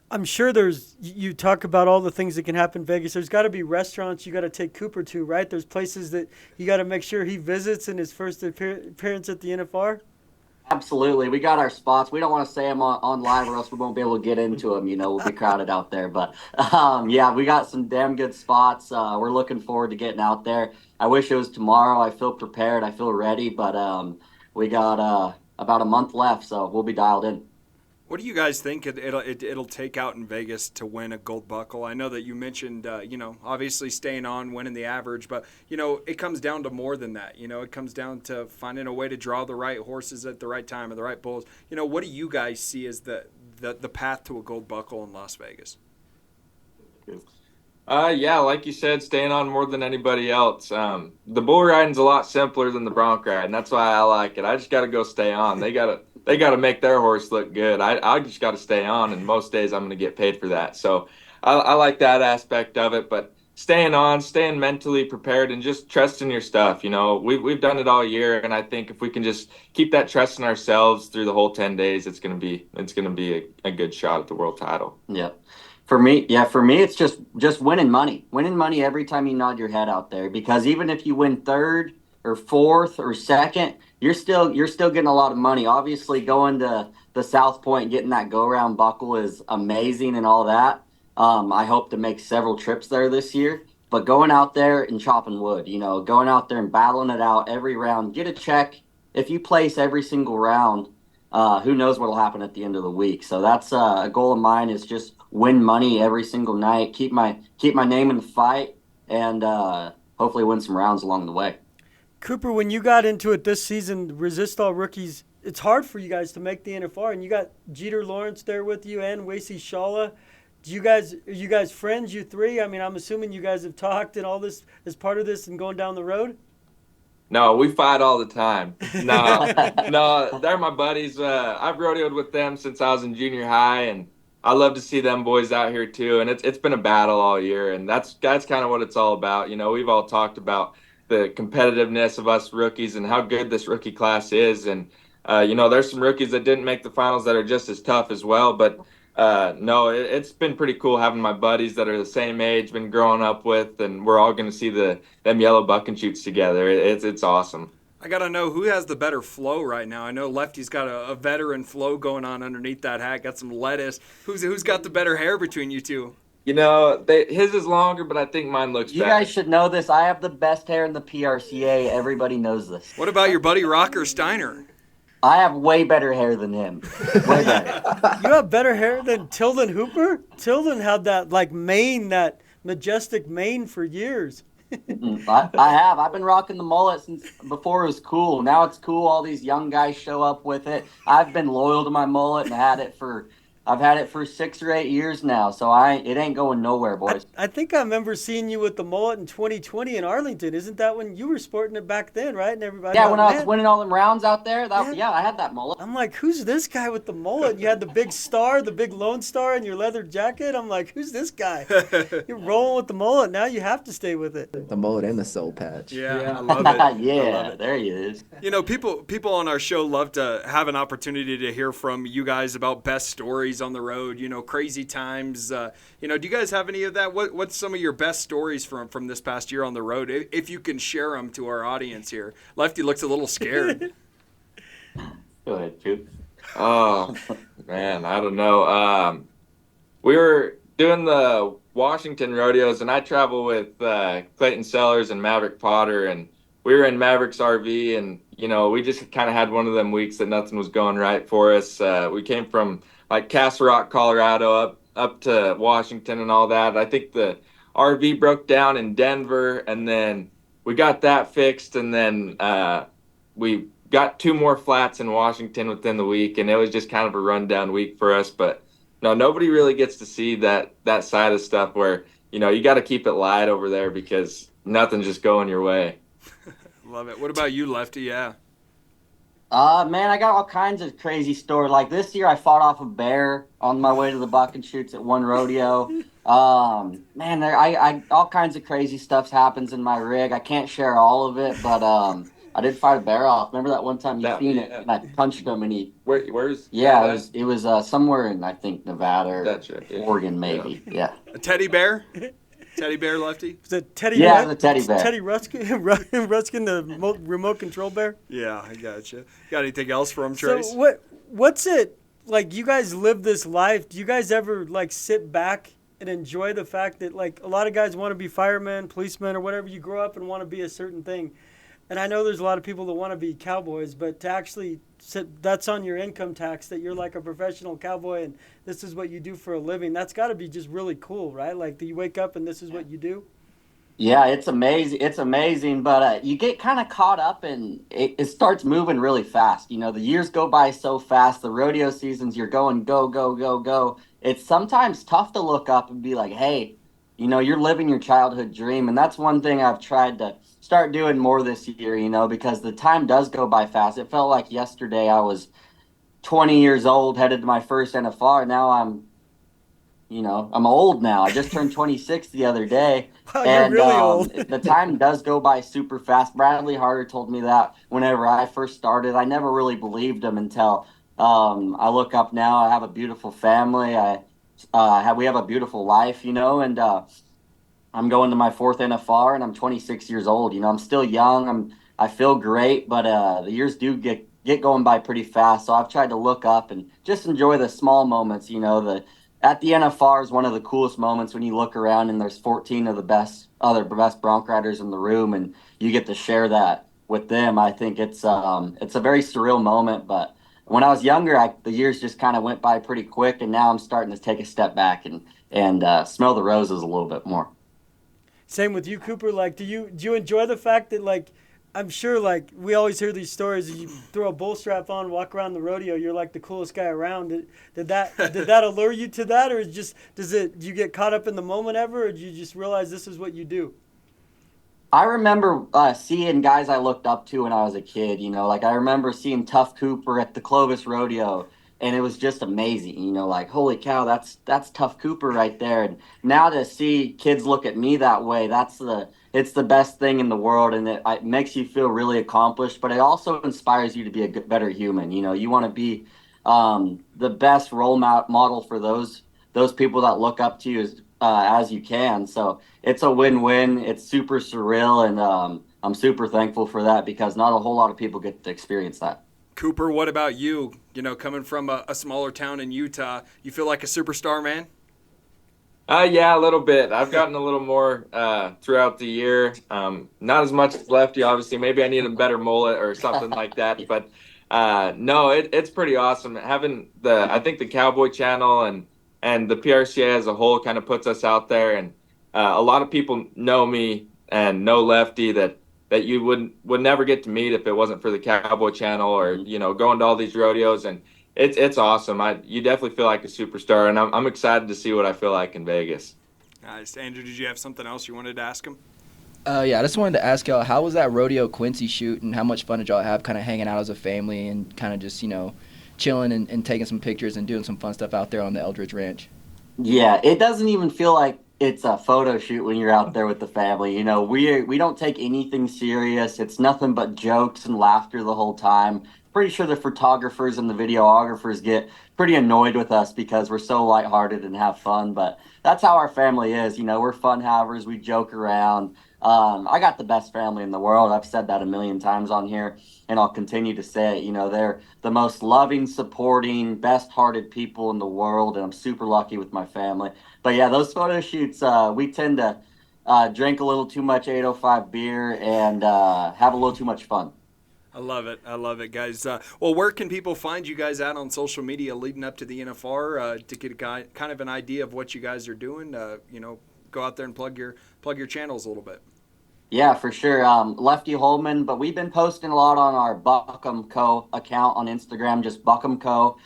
I'm sure you talk about all the things that can happen in Vegas. There's got to be restaurants you got to take Cooper to, right? There's places that you got to make sure he visits in his first appearance at the NFR. Absolutely. We got our spots. We don't want to say them on live or else we won't be able to get into them. You know, we'll be crowded out there. But, yeah, we got some damn good spots. We're looking forward to getting out there. I wish it was tomorrow. I feel prepared. I feel ready. But we got about a month left, so we'll be dialed in. What do you guys think it'll take out in Vegas to win a gold buckle? I know that you mentioned, you know, obviously staying on, winning the average, but, you know, it comes down to more than that. You know, it comes down to finding a way to draw the right horses at the right time or the right bulls. You know, what do you guys see as the path to a gold buckle in Las Vegas? Yeah, like you said, staying on more than anybody else. The bull riding's a lot simpler than the bronc riding. That's why I like it. I just got to go stay on. They got to make their horse look good. I just got to stay on, and most days I'm going to get paid for that. So I like that aspect of it. But staying on, staying mentally prepared, and just trusting your stuff. You know, we've done it all year, and I think if we can just keep that trust in ourselves through the whole 10 days, it's going to be a good shot at the world title. Yeah. For me, it's just winning money every time you nod your head out there, because even if you win 3rd or 4th or 2nd, you're still getting a lot of money. Obviously, going to the South Point, getting that go-round buckle is amazing and all that. I hope to make several trips there this year. But going out there and chopping wood, you know, going out there and battling it out every round, get a check if you place every single round, who knows what'll happen at the end of the week. So that's a goal of mine, is just win money every single night, keep my name in the fight, and hopefully win some rounds along the way. Cooper, when you got into it this season, Resistol rookies, it's hard for you guys to make the NFR, and you got Jeter Lawrence there with you and Wasey Shawla. Are you guys friends, you three? I mean, I'm assuming you guys have talked and all this as part of this and going down the road? No, we fight all the time. No, they're my buddies. I've rodeoed with them since I was in junior high, and I love to see them boys out here too. And it's been a battle all year, and that's kind of what it's all about. You know, we've all talked about the competitiveness of us rookies and how good this rookie class is. And you know, there's some rookies that didn't make the finals that are just as tough as well, but no, it's been pretty cool having my buddies that are the same age, been growing up with, and we're all going to see them yellow buck and shoots together. It's awesome. I got to know who has the better flow right now. I know Lefty's got a veteran flow going on underneath that hat, got some lettuce. Who's got the better hair between you two? You know, his is longer, but I think mine looks better. You guys should know this. I have the best hair in the PRCA. Everybody knows this. What about your buddy Rocker Steiner? I have way better hair than him. Way better. You have better hair than Tilden Hooper? Tilden had that mane, that majestic mane for years. I have. I've been rocking the mullet since before it was cool. Now it's cool. All these young guys show up with it. I've been loyal to my mullet and I've had it for 6 or 8 years now, so it ain't going nowhere, boys. I think I remember seeing you with the mullet in 2020 in Arlington. Isn't that when you were sporting it back then, right? And everybody. Yeah, when I was winning all them rounds out there, I had that mullet. I'm like, who's this guy with the mullet? You had the big star, the big Lone Star in your leather jacket. I'm like, who's this guy? You're rolling with the mullet. Now you have to stay with it. The mullet and the soul patch. Yeah. I love it. Yeah, there he is. You know, people on our show love to have an opportunity to hear from you guys about best stories on the road, you know, crazy times. You know, do you guys have any of that? What's some of your best stories from this past year on the road, if you can share them to our audience here? Lefty looks a little scared. Go ahead, Chute. Oh, man, I don't know. We were doing the Washington rodeos, and I travel with Clayton Sellers and Maverick Potter, and we were in Maverick's RV, and, you know, we just kind of had one of them weeks that nothing was going right for us. We came from, like, Castle Rock, Colorado, up to Washington and all that. I think the RV broke down in Denver, and then we got that fixed, and then we got 2 more flats in Washington within the week, and it was just kind of a rundown week for us. But no, nobody really gets to see that side of stuff where, you know, you got to keep it light over there because nothing's just going your way. Love it. What about you, Lefty? Yeah. Man, I got all kinds of crazy stories. Like this year, I fought off a bear on my way to the buck and shoots at one rodeo. Man, I all kinds of crazy stuff happens in my rig. I can't share all of it, but I did fight a bear off. Remember that one time you seen it, and I punched him, and he. Where's? Yeah, it was somewhere in, I think, Nevada or Gotcha, yeah. Oregon, maybe. Yeah. A teddy bear? Teddy bear, Lefty? Was it Teddy? Yeah, it was a teddy bear. Teddy Ruskin, the remote control bear. Yeah, I gotcha. Got anything else for him, Trace? So what's it like? You guys live this life. Do you guys ever sit back and enjoy the fact that a lot of guys want to be firemen, policemen, or whatever? You grow up and want to be a certain thing. And I know there's a lot of people that want to be cowboys, but to actually that's on your income tax, that you're like a professional cowboy and this is what you do for a living. That's got to be just really cool, right? Like, do you wake up and this is what you do? Yeah, it's amazing. It's amazing, but you get kind of caught up and it starts moving really fast. You know, the years go by so fast. The rodeo seasons, you're going go, go, go, go. It's sometimes tough to look up and be like, hey, you know, you're living your childhood dream. And that's one thing I've tried to start doing more this year, you know, because the time does go by fast. It felt like yesterday I was 20 years old, headed to my first NFR. Now I'm old now. I just turned 26 the other day. Wow, and you're really old. The time does go by super fast. Bradley Harder told me that whenever I first started. I never really believed him until I look up now. I have a beautiful family. We have a beautiful life, you know, and I'm going to my 4th NFR, and I'm 26 years old. You know, I'm still young. I feel great, but the years do get going by pretty fast. So I've tried to look up and just enjoy the small moments. You know, at the NFR is one of the coolest moments when you look around and there's 14 of the best bronc riders in the room, and you get to share that with them. I think it's a very surreal moment. But when I was younger, the years just kind of went by pretty quick, and now I'm starting to take a step back and smell the roses a little bit more. Same with you, Cooper. Like, do you enjoy the fact that, like, I'm sure, like, we always hear these stories. You throw a bull strap on, walk around the rodeo, you're like the coolest guy around. Did that allure you to that, or do you get caught up in the moment ever, or do you just realize this is what you do? I remember seeing guys I looked up to when I was a kid. Like I remember seeing Tough Cooper at the Clovis Rodeo, and it was just amazing. Like, holy cow, that's Tough Cooper right there. And now to see kids look at me that way, it's the best thing in the world, and it makes you feel really accomplished. But it also inspires you to be a better human. You want to be the best role model for those people that look up to you as you can. So it's a win-win. It's super surreal, and I'm super thankful for that because not a whole lot of people get to experience that. Cooper, what about you? Coming from a smaller town in Utah, you feel like a superstar, man? Yeah, a little bit. I've gotten a little more throughout the year. Not as much as Lefty, obviously. Maybe I need a better mullet or something like that. But no, it's pretty awesome. Having I think the Cowboy Channel and the PRCA as a whole kind of puts us out there. And a lot of people know me and know Lefty that you would never get to meet if it wasn't for the Cowboy Channel or, going to all these rodeos. And it's awesome. You definitely feel like a superstar, and I'm excited to see what I feel like in Vegas. Nice. Andrew, did you have something else you wanted to ask him? Yeah, I just wanted to ask y'all, how was that Rodeo Quincy shoot, and how much fun did y'all have kind of hanging out as a family and kind of just, chilling and taking some pictures and doing some fun stuff out there on the Eldridge Ranch? Yeah, it doesn't even feel like it's a photo shoot when you're out there with the family. We don't take anything serious. It's nothing but jokes and laughter the whole time. Pretty sure the photographers and the videographers get pretty annoyed with us because we're so lighthearted and have fun. But that's how our family is. We're fun havers. We joke around. I got the best family in the world. I've said that a million times on here, and I'll continue to say it. They're the most loving, supporting, best-hearted people in the world, and I'm super lucky with my family. But yeah, those photo shoots, we tend to drink a little too much 805 beer and have a little too much fun. I love it, guys. Well, where can people find you guys out on social media leading up to the NFR to get kind of an idea of what you guys are doing? Go out there and plug your channels a little bit. Yeah, for sure. Lefty Holman, but we've been posting a lot on our Buckham Co. account on Instagram, just Buckham Co.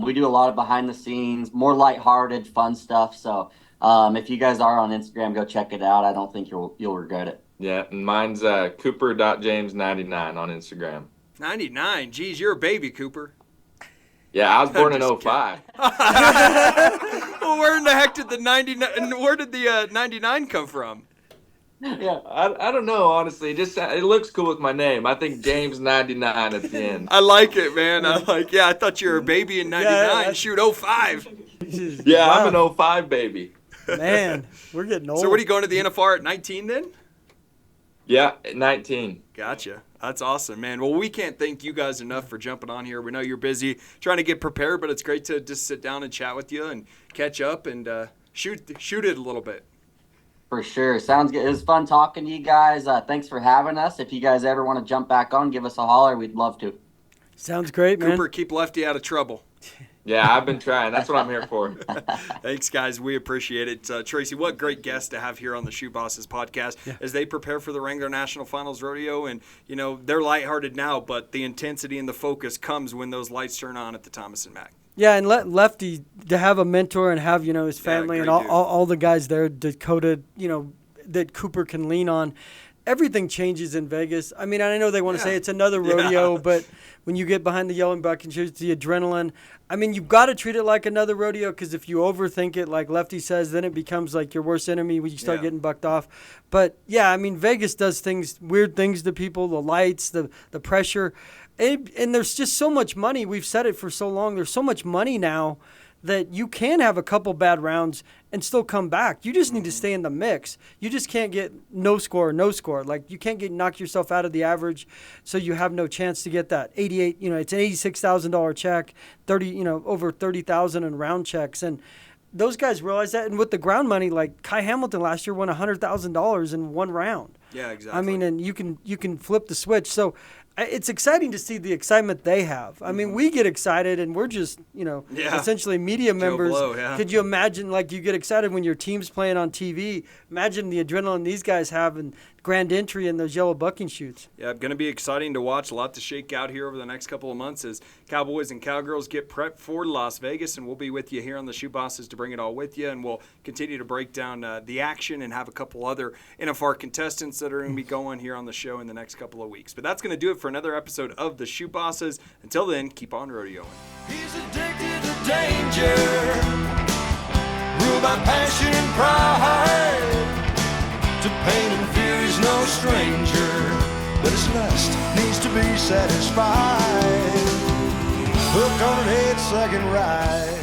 We do a lot of behind the scenes, more lighthearted, fun stuff. So if you guys are on Instagram, go check it out. I don't think you'll regret it. Yeah, and mine's Cooper.James99 on Instagram. 99? Geez, you're a baby, Cooper. Yeah, I was born in 05. Well, where in the heck did the 99? Where did the 99 come from? Yeah, I don't know, honestly. Just it looks cool with my name. I think James 99 at the end. I like it, man. I thought you were a baby in 99. Yeah, shoot, 05. Yeah, wow. I'm an 05 baby. Man, we're getting old. So what are you going to the NFR at 19 then? Yeah, 19. Gotcha. That's awesome, man. Well, we can't thank you guys enough for jumping on here. We know you're busy trying to get prepared, but it's great to just sit down and chat with you and catch up and shoot it a little bit. For sure. Sounds good. It was fun talking to you guys. Thanks for having us. If you guys ever want to jump back on, give us a holler. We'd love to. Sounds great, man. Cooper, keep Lefty out of trouble. Yeah, I've been trying. That's what I'm here for. Thanks, guys. We appreciate it. Tracy, what great guest to have here on the Chute Bosses podcast as they prepare for the Wrangler National Finals Rodeo. And, they're lighthearted now, but the intensity and the focus comes when those lights turn on at the Thomas Mack. Yeah, and Lefty to have a mentor and have, his family and all the guys there, Dakota, that Cooper can lean on. Everything changes in Vegas. I mean, I know they want to say it's another rodeo, but when you get behind the yellow and buck and shoot the adrenaline, I mean, you've got to treat it like another rodeo because if you overthink it, like Lefty says, then it becomes like your worst enemy when you start getting bucked off. But, yeah, I mean, Vegas does weird things to people, the lights, the pressure. And there's just so much money. We've said it for so long. There's so much money now that you can have a couple bad rounds and still come back. You just need to stay in the mix. You just can't get no score. Like, you can't knock yourself out of the average, so you have no chance to get that 88. It's an $86,000 check, over $30,000 in round checks, and those guys realize that. And with the ground money, like Kai Hamilton last year won $100,000 in one round. Yeah, exactly. I mean, and you can flip the switch. So it's exciting to see the excitement they have. I mean, we get excited, and we're just, essentially media members. Blow, yeah. Could you imagine, like, you get excited when your team's playing on TV? Imagine the adrenaline these guys have and grand entry in those yellow bucking chutes. Yeah, going to be exciting to watch. A lot to shake out here over the next couple of months as Cowboys and Cowgirls get prepped for Las Vegas, and we'll be with you here on the Chute Bosses to bring it all with you, and we'll continue to break down the action and have a couple other NFR contestants that are going to be going here on the show in the next couple of weeks. But that's going to do it for another episode of the Chute Bosses. Until then, keep on rodeoing. He's addicted to danger, ruled by passion and pride. To pain and fear he's no stranger, but his lust needs to be satisfied. Hooked on an 8-second ride.